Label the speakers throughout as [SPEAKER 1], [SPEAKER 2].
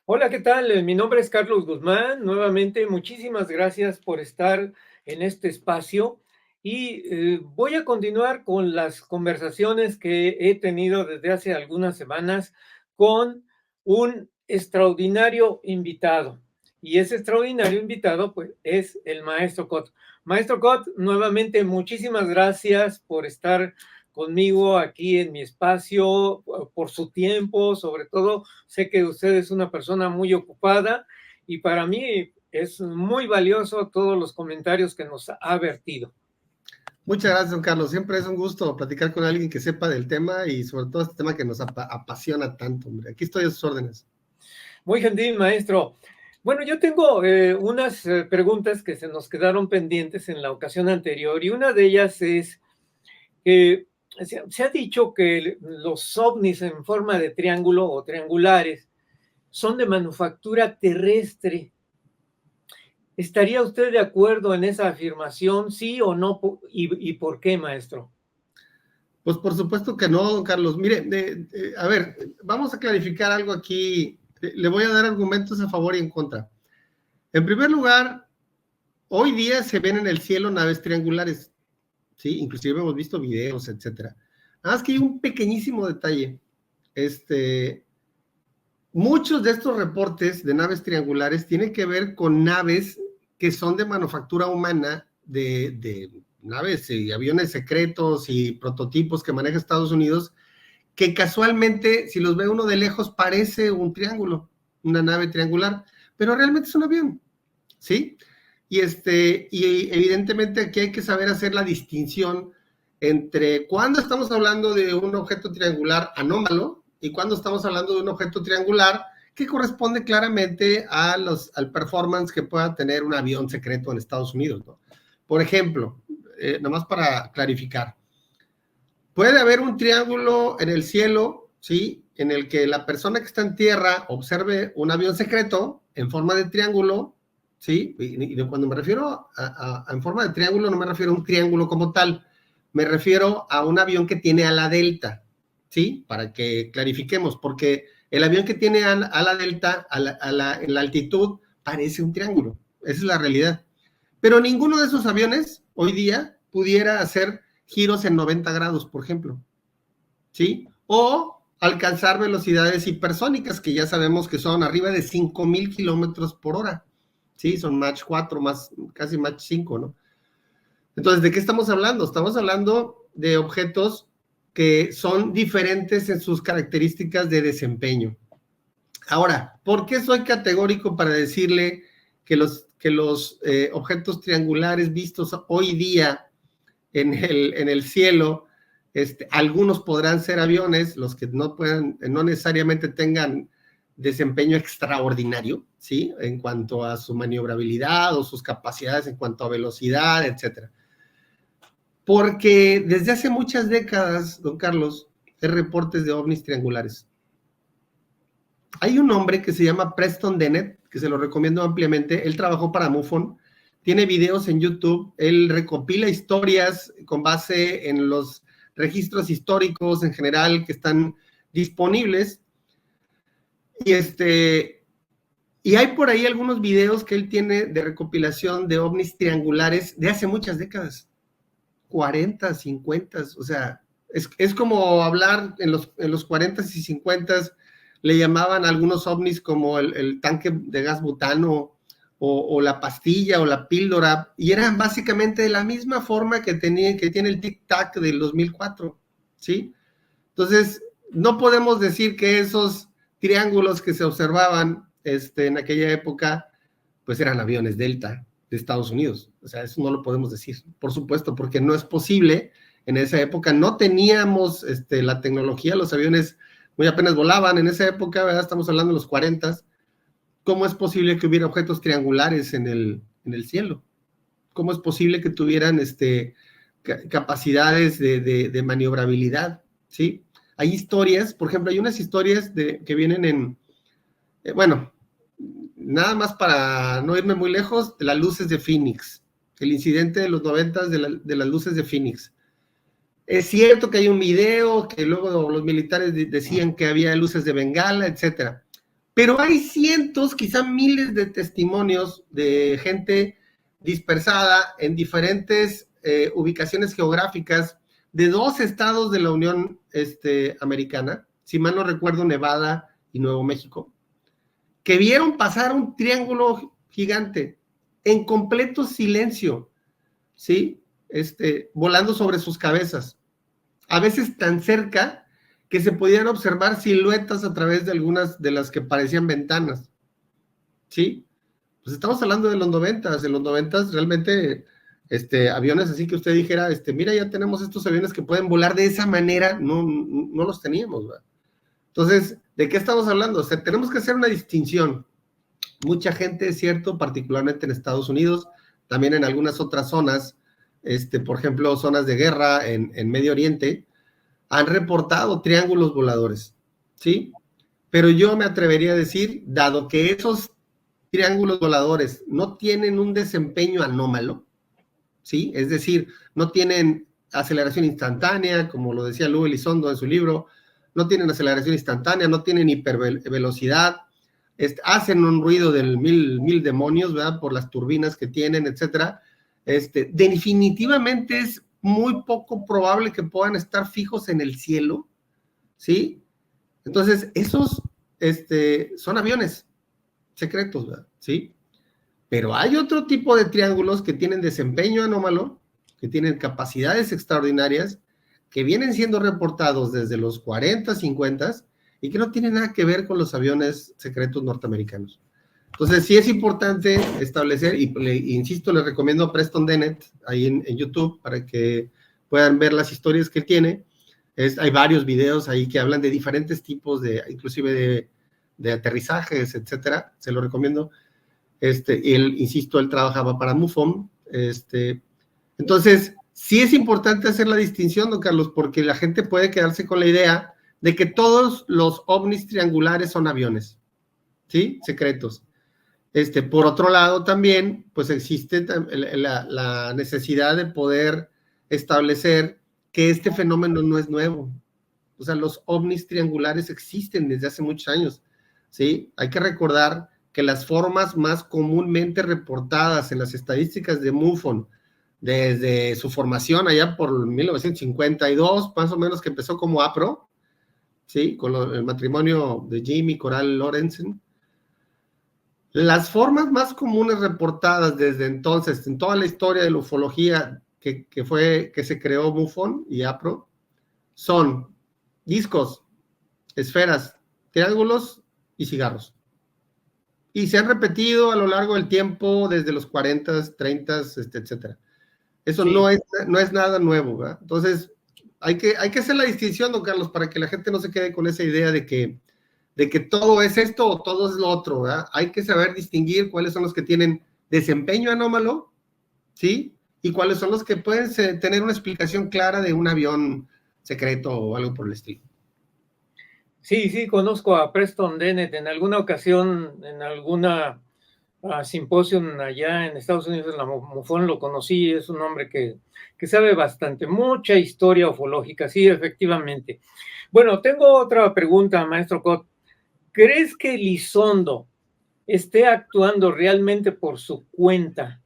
[SPEAKER 1] Hola, ¿qué tal? Mi nombre es Carlos Guzmán. Nuevamente, muchísimas gracias por estar en este espacio y voy a continuar con las conversaciones que he tenido desde hace algunas semanas con un extraordinario invitado. Y ese extraordinario invitado, pues, es el maestro Cot. Maestro Cot, nuevamente, muchísimas gracias por estar conmigo aquí en mi espacio, por su tiempo, sobre todo. Sé que usted es una persona muy ocupada y para mí es muy valioso todos los comentarios que nos ha vertido.
[SPEAKER 2] Muchas gracias, don Carlos. Siempre es un gusto platicar con alguien que sepa del tema y sobre todo este tema que nos apasiona tanto, hombre. Aquí estoy a sus órdenes.
[SPEAKER 1] Muy gentil, maestro. Bueno, yo tengo unas preguntas que se nos quedaron pendientes en la ocasión anterior y una de ellas es que se ha dicho que los ovnis en forma de triángulo o triangulares son de manufactura terrestre. ¿Estaría usted de acuerdo en esa afirmación, sí o no? ¿Y por qué, maestro?
[SPEAKER 2] Pues por supuesto que no, don Carlos. Mire, a ver, vamos a clarificar algo aquí. Le voy a dar argumentos a favor y en contra. En primer lugar, hoy día se ven en el cielo naves triangulares, ¿sí? Inclusive hemos visto videos, etcétera. Nada más que hay un pequeñísimo detalle. Muchos de estos reportes de naves triangulares tienen que ver con naves que son de manufactura humana, de naves y aviones secretos y prototipos que maneja Estados Unidos, que casualmente, si los ve uno de lejos, parece un triángulo, una nave triangular, pero realmente es un avión, ¿sí? Y evidentemente aquí hay que saber hacer la distinción entre cuando estamos hablando de un objeto triangular anómalo y cuando estamos hablando de un objeto triangular que corresponde claramente al performance que pueda tener un avión secreto en Estados Unidos, ¿no? Por ejemplo, nomás para clarificar, puede haber un triángulo en el cielo, ¿sí? En el que la persona que está en tierra observe un avión secreto en forma de triángulo, ¿sí? Y cuando me refiero en forma de triángulo, no me refiero a un triángulo como tal, me refiero a un avión que tiene ala delta, ¿sí? Para que clarifiquemos, porque el avión que tiene ala delta en la altitud parece un triángulo, esa es la realidad. Pero ninguno de esos aviones hoy día pudiera hacer giros en 90 grados, por ejemplo, ¿sí? O alcanzar velocidades hipersónicas, que ya sabemos que son arriba de 5,000 kilómetros por hora, ¿sí? Son Mach 4, casi Mach 5, ¿no? Entonces, ¿de qué estamos hablando? Estamos hablando de objetos que son diferentes en sus características de desempeño. Ahora, ¿por qué soy categórico para decirle que los objetos triangulares vistos hoy día en el cielo, algunos podrán ser aviones, los que no necesariamente tengan desempeño extraordinario, ¿sí? En cuanto a su maniobrabilidad o sus capacidades en cuanto a velocidad, etcétera? Porque desde hace muchas décadas, don Carlos, hay reportes de ovnis triangulares. Hay un hombre que se llama Preston Dennett, que se lo recomiendo ampliamente. Él trabajó para MUFON, tiene videos en YouTube, él recopila historias con base en los registros históricos en general que están disponibles. Y hay por ahí algunos videos que él tiene de recopilación de ovnis triangulares de hace muchas décadas, 40, 50, o sea, es como hablar en los 40 y 50 le llamaban a algunos ovnis como el tanque de gas butano o la pastilla o la píldora, y eran básicamente de la misma forma que tiene el tic-tac del 2004, ¿sí? Entonces, no podemos decir que esos triángulos que se observaban en aquella época, pues eran aviones Delta de Estados Unidos. O sea, eso no lo podemos decir, por supuesto, porque no es posible. En esa época no teníamos la tecnología, los aviones muy apenas volaban en esa época, ¿verdad? Estamos hablando de los 40. ¿Cómo es posible que hubiera objetos triangulares en el cielo? ¿Cómo es posible que tuvieran capacidades de maniobrabilidad? ¿Sí? Hay historias, por ejemplo, hay unas historias que vienen bueno, nada más para no irme muy lejos, de las luces de Phoenix, el incidente de los 90 de las luces de Phoenix. Es cierto que hay un video que luego los militares decían que había luces de Bengala, etcétera. Pero hay cientos, quizá miles de testimonios de gente dispersada en diferentes ubicaciones geográficas de 2 estados de la Unión Americana, si mal no recuerdo, Nevada y Nuevo México, que vieron pasar un triángulo gigante en completo silencio, ¿sí? Volando sobre sus cabezas, a veces tan cerca que se podían observar siluetas a través de algunas de las que parecían ventanas, ¿sí? Pues estamos hablando de los 90s, en los 90s realmente aviones así que usted dijera, mira, ya tenemos estos aviones que pueden volar de esa manera, no los teníamos, ¿verdad? Entonces, ¿de qué estamos hablando? O sea, tenemos que hacer una distinción. Mucha gente, es cierto, particularmente en Estados Unidos, también en algunas otras zonas, por ejemplo, zonas de guerra en Medio Oriente, han reportado triángulos voladores, ¿sí? Pero yo me atrevería a decir, dado que esos triángulos voladores no tienen un desempeño anómalo, ¿sí? Es decir, no tienen aceleración instantánea, como lo decía Lou Elizondo en su libro, no tienen aceleración instantánea, no tienen hipervelocidad, hacen un ruido del mil demonios, ¿verdad? Por las turbinas que tienen, etcétera. Definitivamente es muy poco probable que puedan estar fijos en el cielo, ¿sí? Entonces, esos son aviones secretos, ¿verdad? ¿Sí? Pero hay otro tipo de triángulos que tienen desempeño anómalo, que tienen capacidades extraordinarias, que vienen siendo reportados desde los 40, 50 y que no tienen nada que ver con los aviones secretos norteamericanos. Entonces, sí es importante establecer, y insisto, les recomiendo a Preston Dennett ahí en YouTube para que puedan ver las historias que él tiene. Hay varios videos ahí que hablan de diferentes tipos inclusive de aterrizajes, etcétera. Se lo recomiendo. Él, insisto, él trabajaba para MUFON. Entonces, sí es importante hacer la distinción, don Carlos, porque la gente puede quedarse con la idea de que todos los ovnis triangulares son aviones, ¿sí? Secretos. Por otro lado, también, pues existe la necesidad de poder establecer que este fenómeno no es nuevo. O sea, los ovnis triangulares existen desde hace muchos años, ¿sí? Hay que recordar que las formas más comúnmente reportadas en las estadísticas de MUFON, desde su formación allá por 1952, más o menos, que empezó como APRO, ¿sí? Con el matrimonio de Jimmy Coral Lorenzen. Las formas más comunes reportadas desde entonces, en toda la historia de la ufología que se creó MUFON y APRO, son discos, esferas, triángulos y cigarros. Y se han repetido a lo largo del tiempo, desde los 40, 30, etcétera. Eso sí. no es nada nuevo, ¿verdad? Entonces, hay que hacer la distinción, don Carlos, para que la gente no se quede con esa idea de que todo es esto o todo es lo otro, ¿verdad? Hay que saber distinguir cuáles son los que tienen desempeño anómalo, ¿sí? Y cuáles son los que pueden tener una explicación clara de un avión secreto o algo por el estilo.
[SPEAKER 1] Sí, conozco a Preston Dennett. En alguna ocasión, en alguna simposium allá en Estados Unidos, en la MUFON, lo conocí. Es un hombre que sabe bastante, mucha historia ufológica, sí, efectivamente. Bueno, tengo otra pregunta, maestro Cot. ¿Crees que Elizondo esté actuando realmente por su cuenta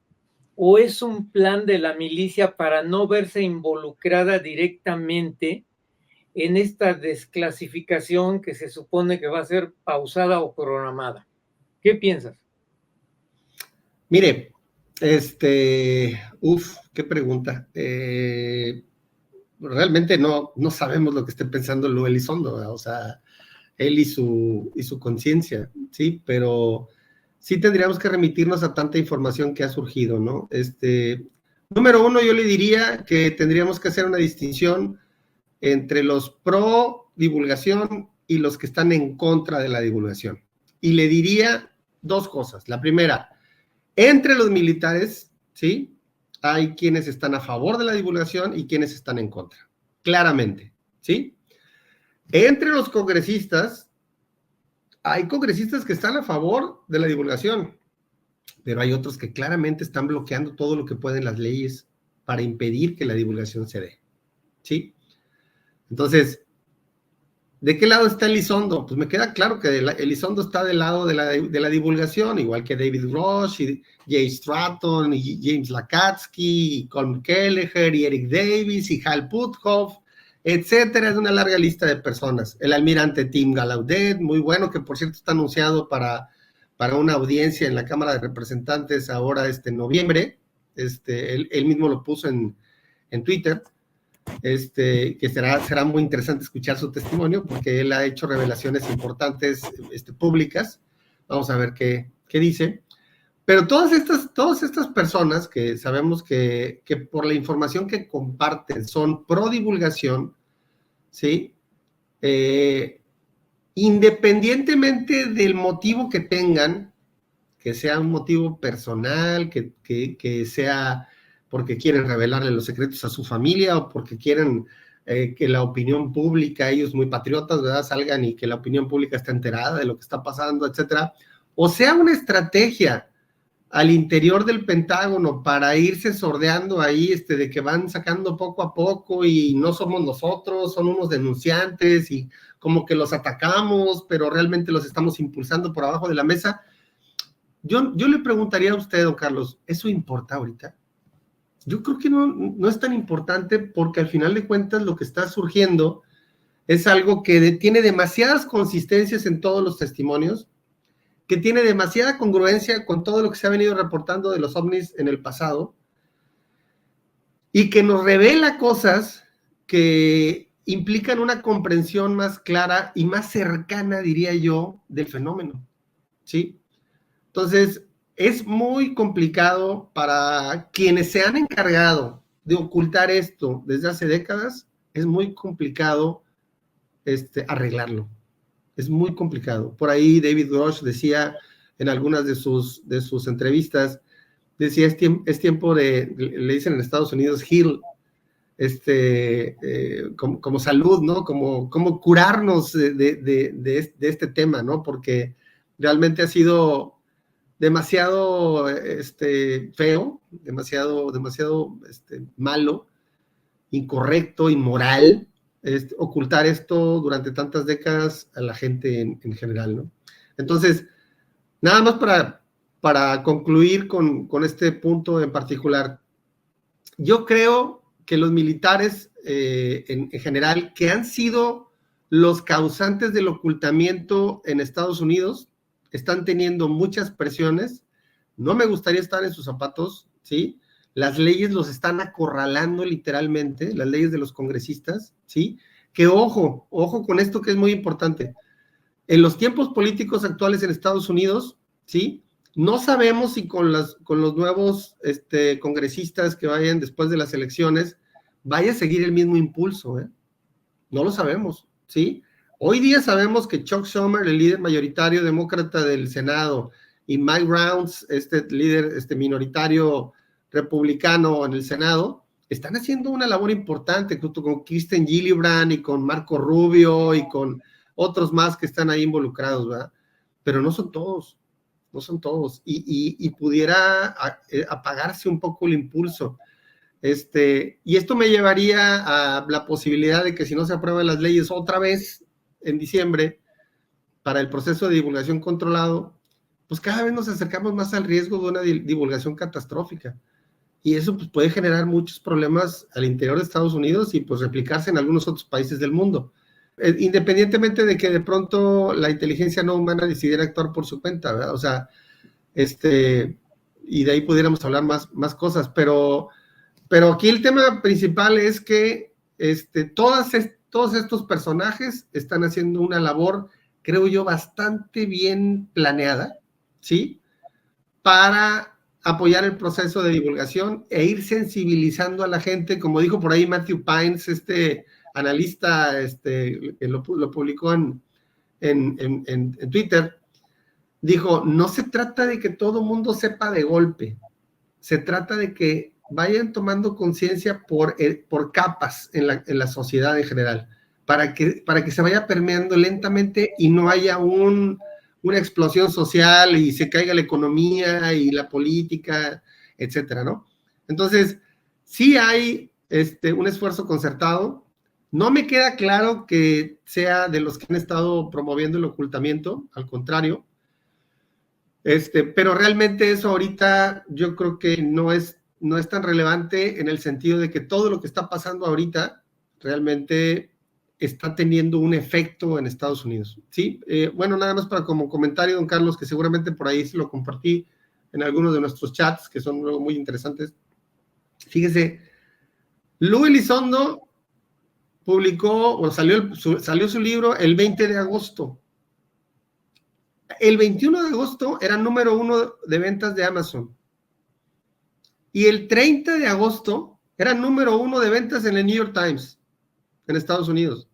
[SPEAKER 1] o es un plan de la milicia para no verse involucrada directamente en esta desclasificación que se supone que va a ser pausada o programada? ¿Qué piensas?
[SPEAKER 2] Mire, qué pregunta. Realmente no sabemos lo que esté pensando Lou Elizondo, ¿verdad? O sea, él y su conciencia, ¿sí? Pero sí tendríamos que remitirnos a tanta información que ha surgido, ¿no? Número uno, yo le diría que tendríamos que hacer una distinción entre los pro divulgación y los que están en contra de la divulgación. Y le diría dos cosas. La primera, entre los militares, ¿sí? Hay quienes están a favor de la divulgación y quienes están en contra, claramente, ¿sí? Entre los congresistas, hay congresistas que están a favor de la divulgación, pero hay otros que claramente están bloqueando todo lo que pueden las leyes para impedir que la divulgación se dé, ¿sí? Entonces, ¿De qué lado está Elizondo? Pues me queda claro que Elizondo está del lado de la divulgación, igual que David Rush, y Jay Stratton, y James Lakatsky, y Colm Kelleher, y Eric Davis, y Hal Puthoff, etcétera. Es una larga lista de personas. El almirante Tim Gallaudet, muy bueno, que por cierto está anunciado para una audiencia en la Cámara de Representantes ahora en noviembre. Él mismo lo puso en Twitter. Que será muy interesante escuchar su testimonio, porque él ha hecho revelaciones importantes públicas. Vamos a ver qué dice. Pero todas estas personas que sabemos que por la información que comparten son pro divulgación, ¿sí? Independientemente del motivo que tengan, que sea un motivo personal, que sea porque quieren revelarle los secretos a su familia o porque quieren que la opinión pública, ellos muy patriotas, ¿verdad?, salgan y que la opinión pública esté enterada de lo que está pasando, etcétera. O sea, una estrategia al interior del Pentágono para irse sordeando ahí, de que van sacando poco a poco y no somos nosotros, son unos denunciantes y como que los atacamos, pero realmente los estamos impulsando por abajo de la mesa. Yo le preguntaría a usted, don Carlos, ¿eso importa ahorita? Yo creo que no es tan importante, porque al final de cuentas lo que está surgiendo es algo que tiene demasiadas consistencias en todos los testimonios, que tiene demasiada congruencia con todo lo que se ha venido reportando de los ovnis en el pasado, y que nos revela cosas que implican una comprensión más clara y más cercana, diría yo, del fenómeno, ¿sí? Entonces, es muy complicado para quienes se han encargado de ocultar esto desde hace décadas. Es muy complicado arreglarlo. Es muy complicado. Por ahí David Grush decía en algunas de sus entrevistas, decía, es tiempo de, le dicen en Estados Unidos, heal, como salud, ¿no? Como curarnos de este tema, ¿no? Porque realmente ha sido demasiado feo, demasiado malo, incorrecto, inmoral, ocultar esto durante tantas décadas a la gente en general, ¿no? Entonces, nada más para concluir con este punto en particular, yo creo que los militares en general, que han sido los causantes del ocultamiento en Estados Unidos, están teniendo muchas presiones. No me gustaría estar en sus zapatos, ¿sí? Las leyes los están acorralando literalmente, las leyes de los congresistas, ¿sí? Que ojo con esto, que es muy importante. En los tiempos políticos actuales en Estados Unidos, ¿sí?, no sabemos si con los nuevos congresistas que vayan después de las elecciones vaya a seguir el mismo impulso, ¿eh? No lo sabemos, ¿sí? Hoy día sabemos que Chuck Schumer, el líder mayoritario demócrata del Senado, y Mike Rounds, líder minoritario republicano en el Senado, están haciendo una labor importante junto con Kirsten Gillibrand y con Marco Rubio y con otros más que están ahí involucrados, ¿verdad? Pero no son todos, y pudiera apagarse un poco el impulso. Y esto me llevaría a la posibilidad de que, si no se aprueban las leyes otra vez en diciembre para el proceso de divulgación controlado, pues cada vez nos acercamos más al riesgo de una divulgación catastrófica, y eso pues puede generar muchos problemas al interior de Estados Unidos y pues replicarse en algunos otros países del mundo, independientemente de que de pronto la inteligencia no humana decidiera actuar por su cuenta, ¿verdad? O sea, y de ahí pudiéramos hablar más cosas, pero aquí el tema principal es que todos estos personajes están haciendo una labor, creo yo, bastante bien planeada, ¿sí?, para apoyar el proceso de divulgación e ir sensibilizando a la gente, como dijo por ahí Matthew Pines, analista, que lo publicó en Twitter. Dijo, no se trata de que todo mundo sepa de golpe, se trata de que vayan tomando conciencia por capas en la sociedad en general, para que se vaya permeando lentamente y no haya una explosión social y se caiga la economía y la política, etcétera, ¿no? Entonces, sí hay un esfuerzo concertado, No me queda claro que sea de los que han estado promoviendo el ocultamiento, al contrario. Pero realmente eso ahorita yo creo que no es tan relevante en el sentido de que todo lo que está pasando ahorita realmente está teniendo un efecto en Estados Unidos, ¿sí? Bueno, nada más para como comentario, don Carlos, que seguramente por ahí se lo compartí en algunos de nuestros chats, que son luego muy interesantes. Fíjese, Lou Elizondo publicó, o salió su libro el 20 de agosto. El 21 de agosto era número 1 de ventas de Amazon. Y el 30 de agosto era número 1 de ventas en el New York Times, en Estados Unidos.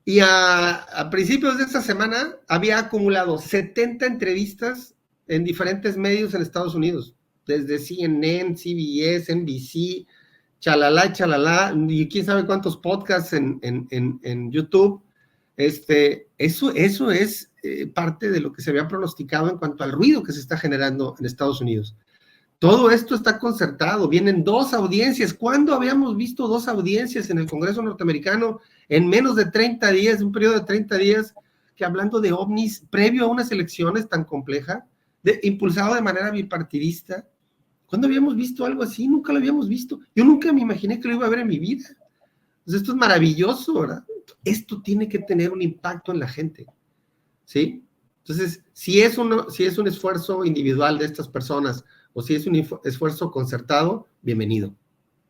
[SPEAKER 2] Y a principios de esta semana había acumulado 70 entrevistas en diferentes medios en Estados Unidos, desde CNN, CBS, NBC, chalala, y quién sabe cuántos podcasts en YouTube. Eso es parte de lo que se había pronosticado en cuanto al ruido que se está generando en Estados Unidos. Todo esto está concertado, vienen 2 audiencias. ¿Cuándo habíamos visto 2 audiencias en el Congreso norteamericano en menos de 30 días, un periodo de 30 días, que hablando de ovnis, previo a unas elecciones tan complejas, impulsado de manera bipartidista? ¿Cuándo habíamos visto algo así? Nunca lo habíamos visto. Yo nunca me imaginé que lo iba a ver en mi vida. Entonces, esto es maravilloso, ¿verdad? Esto tiene que tener un impacto en la gente, ¿sí? Entonces, si es un esfuerzo individual de estas personas o si es un esfuerzo concertado, bienvenido.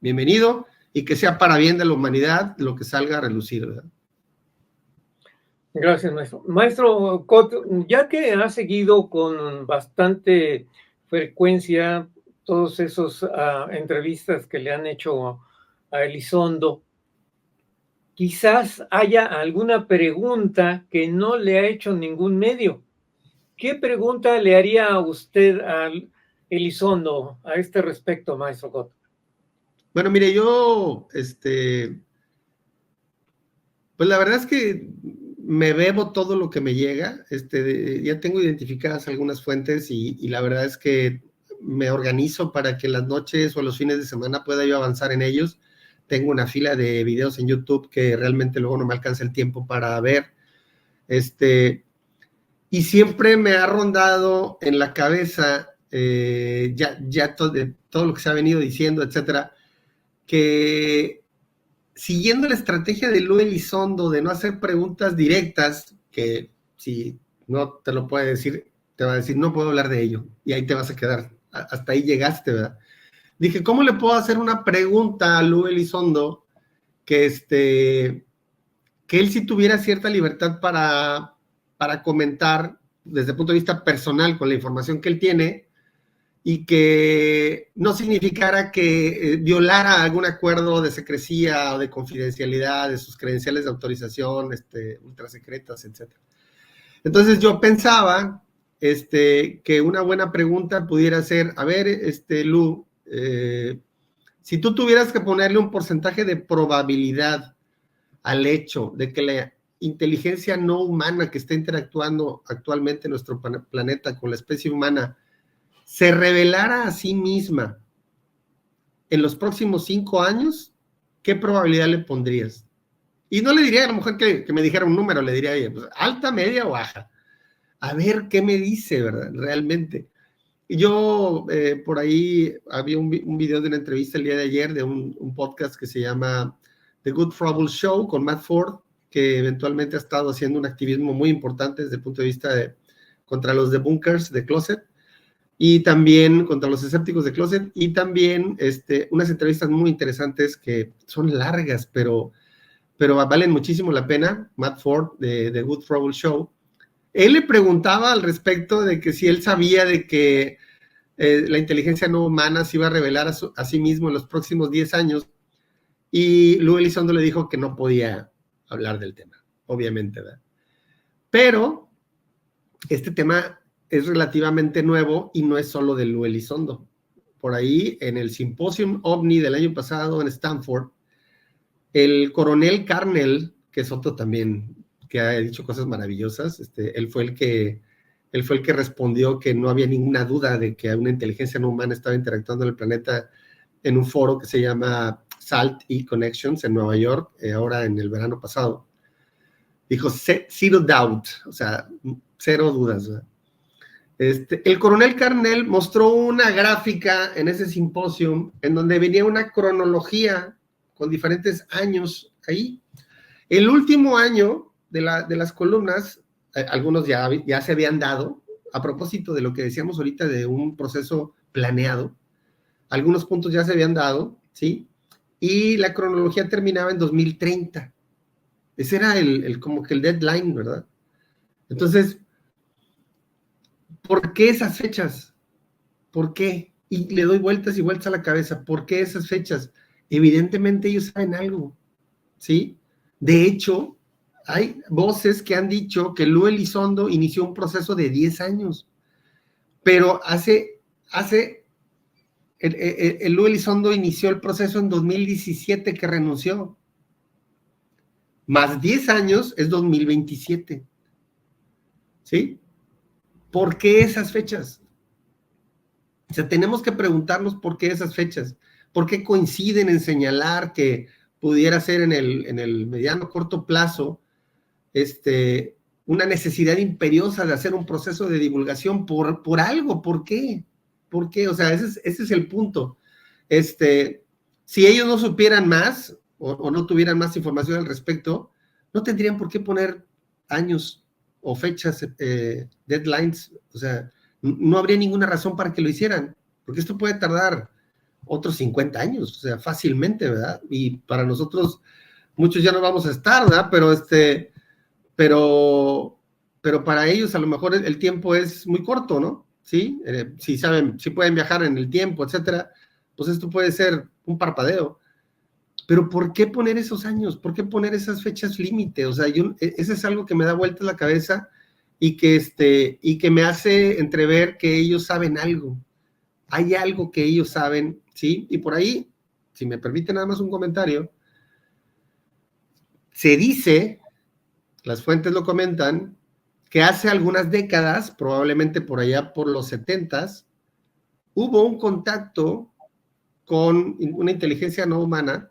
[SPEAKER 2] Bienvenido y que sea para bien de la humanidad lo que salga a relucir, ¿verdad?
[SPEAKER 1] Gracias, maestro. Maestro Cot, ya que ha seguido con bastante frecuencia todos esos entrevistas que le han hecho a Elizondo, quizás haya alguna pregunta que no le ha hecho ningún medio. ¿Qué pregunta le haría a usted a Elizondo a este respecto, maestro Cot?
[SPEAKER 2] Bueno, mire, yo, pues la verdad es que me bebo todo lo que me llega. Ya tengo identificadas algunas fuentes y la verdad es que me organizo para que en las noches o los fines de semana pueda yo avanzar en ellos. Tengo una fila de videos en YouTube que realmente luego no me alcanza el tiempo para ver. Y siempre me ha rondado en la cabeza, todo lo que se ha venido diciendo, etcétera, que siguiendo la estrategia de Lou Elizondo de no hacer preguntas directas, que si no te lo puede decir, te va a decir, no puedo hablar de ello, y ahí te vas a quedar. Hasta ahí llegaste, ¿verdad? Dije, ¿cómo le puedo hacer una pregunta a Lou Elizondo que él sí tuviera cierta libertad para comentar desde el punto de vista personal con la información que él tiene y que no significara que violara algún acuerdo de secrecía o de confidencialidad de sus credenciales de autorización ultrasecretas, etc. Entonces yo pensaba que una buena pregunta pudiera ser, a ver, Lu, si tú tuvieras que ponerle un porcentaje de probabilidad al hecho de que la inteligencia no humana que está interactuando actualmente en nuestro planeta con la especie humana se revelara a sí misma en los próximos 5 años, ¿qué probabilidad le pondrías? Y no le diría a la mujer que me dijera un número, le diría a ella, pues, alta, media o baja. A ver qué me dice, ¿verdad? Realmente. Y yo, por ahí, había un video de una entrevista el día de ayer de un podcast que se llama The Good Trouble Show con Matt Ford, que eventualmente ha estado haciendo un activismo muy importante desde el punto de vista contra los debunkers de Closet, y también contra los escépticos de Closet, y también unas entrevistas muy interesantes que son largas, pero valen muchísimo la pena. Matt Ford de The Good Trouble Show, él le preguntaba al respecto de que si él sabía de que la inteligencia no humana se iba a revelar a sí mismo en los próximos 10 años, y Lou Elizondo le dijo que no podía hablar del tema, obviamente, ¿verdad? Pero este tema es relativamente nuevo y no es solo de Lou Elizondo. Por ahí, en el Symposium OVNI del año pasado en Stanford, el coronel Carnell, que es otro también que ha dicho cosas maravillosas, él fue el que respondió que no había ninguna duda de que una inteligencia no humana estaba interactuando en el planeta en un foro que se llama SALT eConnections en Nueva York, ahora en el verano pasado. Dijo, zero doubt, o sea, cero dudas, ¿verdad? El coronel Carnell mostró una gráfica en ese simposio en donde venía una cronología con diferentes años ahí. El último año de las columnas, algunos ya se habían dado, a propósito de lo que decíamos ahorita de un proceso planeado, algunos puntos ya se habían dado, ¿sí? Y la cronología terminaba en 2030. Ese era como que el deadline, ¿verdad? Entonces, ¿por qué esas fechas? ¿Por qué? Y le doy vueltas y vueltas a la cabeza. ¿Por qué esas fechas? Evidentemente ellos saben algo, ¿sí? De hecho, hay voces que han dicho que Lue Elizondo inició un proceso de 10 años, pero el Lue Elizondo inició el proceso en 2017 que renunció. Más 10 años es 2027. ¿Sí? ¿Por qué esas fechas? O sea, tenemos que preguntarnos por qué esas fechas. ¿Por qué coinciden en señalar que pudiera ser en el mediano corto plazo una necesidad imperiosa de hacer un proceso de divulgación por algo? ¿Por qué? ¿Por qué? O sea, ese es el punto. Si ellos no supieran más o no tuvieran más información al respecto, no tendrían por qué poner años o fechas, deadlines. O sea, no habría ninguna razón para que lo hicieran, porque esto puede tardar otros 50 años, o sea, fácilmente, ¿verdad? Y para nosotros, muchos ya no vamos a estar, ¿verdad? Pero para ellos a lo mejor el tiempo es muy corto, ¿no? ¿Sí? Si pueden viajar en el tiempo, etcétera, pues esto puede ser un parpadeo. Pero ¿por qué poner esos años? ¿Por qué poner esas fechas límite? O sea, ese es algo que me da vueltas la cabeza y que me hace entrever que ellos saben algo. Hay algo que ellos saben, ¿sí? Y por ahí, si me permite nada más un comentario, se dice, las fuentes lo comentan, que hace algunas décadas, probablemente por allá por los 70s, hubo un contacto con una inteligencia no humana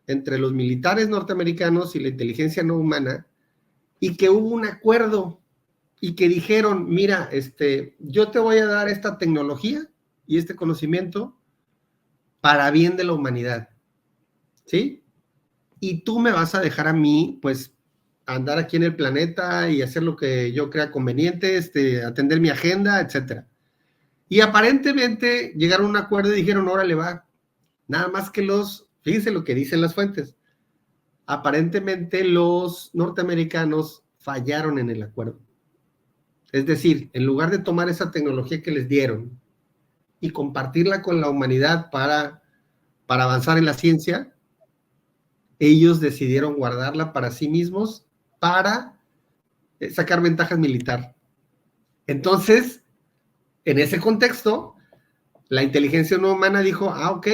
[SPEAKER 2] entre los militares norteamericanos y la inteligencia no humana, y que hubo un acuerdo y que dijeron, mira, yo te voy a dar esta tecnología y este conocimiento para bien de la humanidad, ¿sí? Y tú me vas a dejar a mí, pues, andar aquí en el planeta y hacer lo que yo crea conveniente, atender mi agenda, etcétera. Y aparentemente llegaron a un acuerdo y dijeron, órale, va. Nada más que fíjense lo que dicen las fuentes, aparentemente los norteamericanos fallaron en el acuerdo. Es decir, en lugar de tomar esa tecnología que les dieron y compartirla con la humanidad para avanzar en la ciencia, ellos decidieron guardarla para sí mismos para sacar ventajas militar. Entonces, en ese contexto, la inteligencia no humana dijo, ok,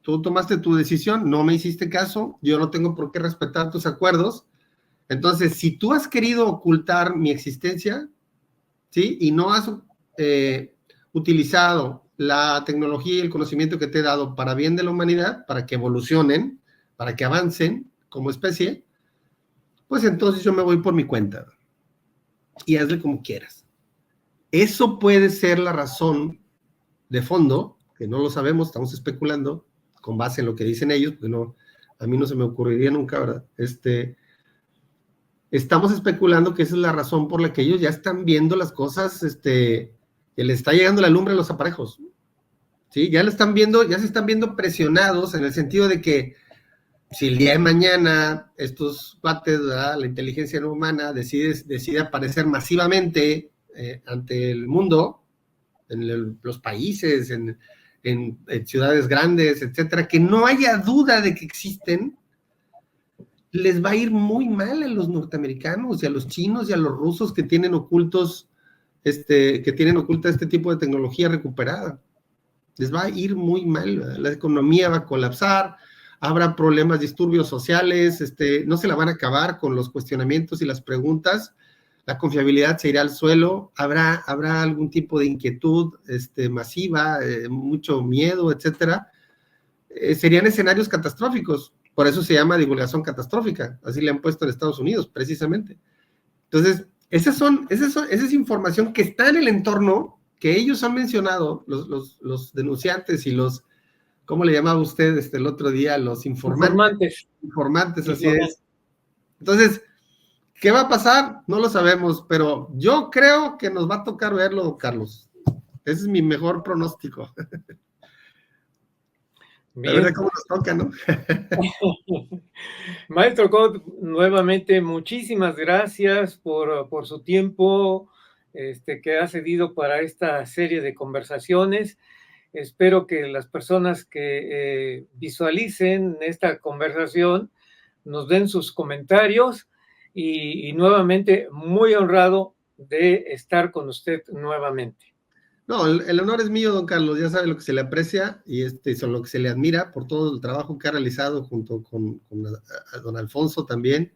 [SPEAKER 2] tú tomaste tu decisión, no me hiciste caso, yo no tengo por qué respetar tus acuerdos. Entonces, si tú has querido ocultar mi existencia, ¿sí? Y no has utilizado la tecnología y el conocimiento que te he dado para bien de la humanidad, para que evolucionen, para que avancen como especie, pues entonces yo me voy por mi cuenta y hazle como quieras. Eso puede ser la razón de fondo, que no lo sabemos, estamos especulando con base en lo que dicen ellos, porque a mí no se me ocurriría nunca, ¿verdad? Estamos especulando que esa es la razón por la que ellos ya están viendo las cosas, que les está llegando la lumbre a los aparejos, ¿sí? Ya lo están viendo, ya se están viendo presionados en el sentido de que si el día de mañana estos cuates, ¿verdad?, la inteligencia no humana decide aparecer masivamente ante el mundo, en los países, en ciudades grandes, etcétera, que no haya duda de que existen, les va a ir muy mal a los norteamericanos y a los chinos y a los rusos que tienen oculta este tipo de tecnología recuperada. Les va a ir muy mal, ¿verdad? La economía va a colapsar, habrá problemas, disturbios sociales, no se la van a acabar con los cuestionamientos y las preguntas, la confiabilidad se irá al suelo, habrá algún tipo de inquietud masiva, mucho miedo, etcétera. serían escenarios catastróficos. Por eso se llama divulgación catastrófica, así le han puesto en Estados Unidos, precisamente. Entonces, esa es información que está en el entorno, que ellos han mencionado, los denunciantes y los, ¿cómo le llamaba usted el otro día? Los informantes. Informantes, así es. Entonces, ¿qué va a pasar? No lo sabemos, pero yo creo que nos va a tocar verlo, Carlos. Ese es mi mejor pronóstico. Bien. A ver cómo nos toca, ¿no?
[SPEAKER 1] Maestro Cot, nuevamente muchísimas gracias por su tiempo que ha cedido para esta serie de conversaciones. Espero que las personas que visualicen esta conversación nos den sus comentarios y nuevamente muy honrado de estar con usted nuevamente.
[SPEAKER 2] No, el honor es mío, don Carlos, ya sabe lo que se le aprecia y lo que se le admira por todo el trabajo que ha realizado junto con a don Alfonso también.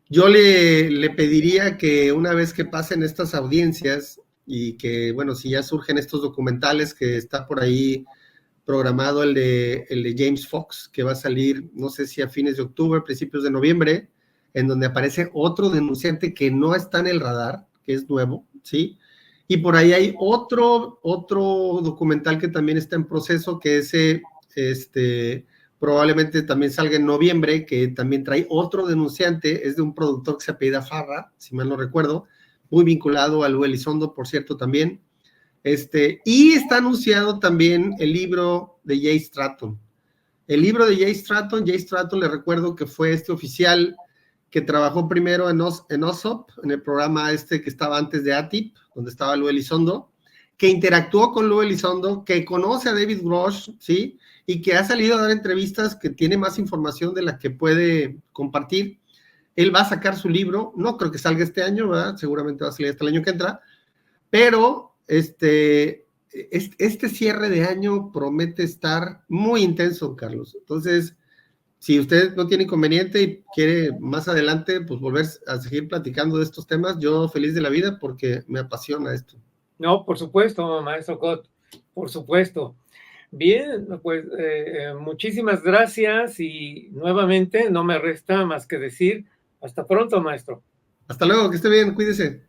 [SPEAKER 2] Yo le pediría que una vez que pasen estas audiencias y que, bueno, si ya surgen estos documentales, que está por ahí programado el de James Fox, que va a salir, no sé si a fines de octubre, principios de noviembre, en donde aparece otro denunciante que no está en el radar, que es nuevo, ¿sí? Y por ahí hay otro documental que también está en proceso, que ese, probablemente también salga en noviembre, que también trae otro denunciante, es de un productor que se apellida Farra, si mal no recuerdo, muy vinculado a Lou Elizondo, por cierto, también. Y está anunciado también el libro de Jay Stratton. El libro de Jay Stratton, le recuerdo que fue este oficial que trabajó primero en OSOP, en el programa que estaba antes de ATIP, donde estaba Lou Elizondo, que interactuó con Lou Elizondo, que conoce a David Grosh, ¿sí? Y que ha salido a dar entrevistas, que tiene más información de la que puede compartir. Él va a sacar su libro, no creo que salga este año, ¿verdad? Seguramente va a salir hasta el año que entra, pero este cierre de año promete estar muy intenso, Carlos. Entonces, si usted no tiene inconveniente y quiere más adelante, pues volver a seguir platicando de estos temas, yo feliz de la vida porque me apasiona esto.
[SPEAKER 1] No, por supuesto, maestro Cot, por supuesto. Bien, pues muchísimas gracias y nuevamente no me resta más que decir hasta pronto, maestro.
[SPEAKER 2] Hasta luego, que esté bien, cuídese.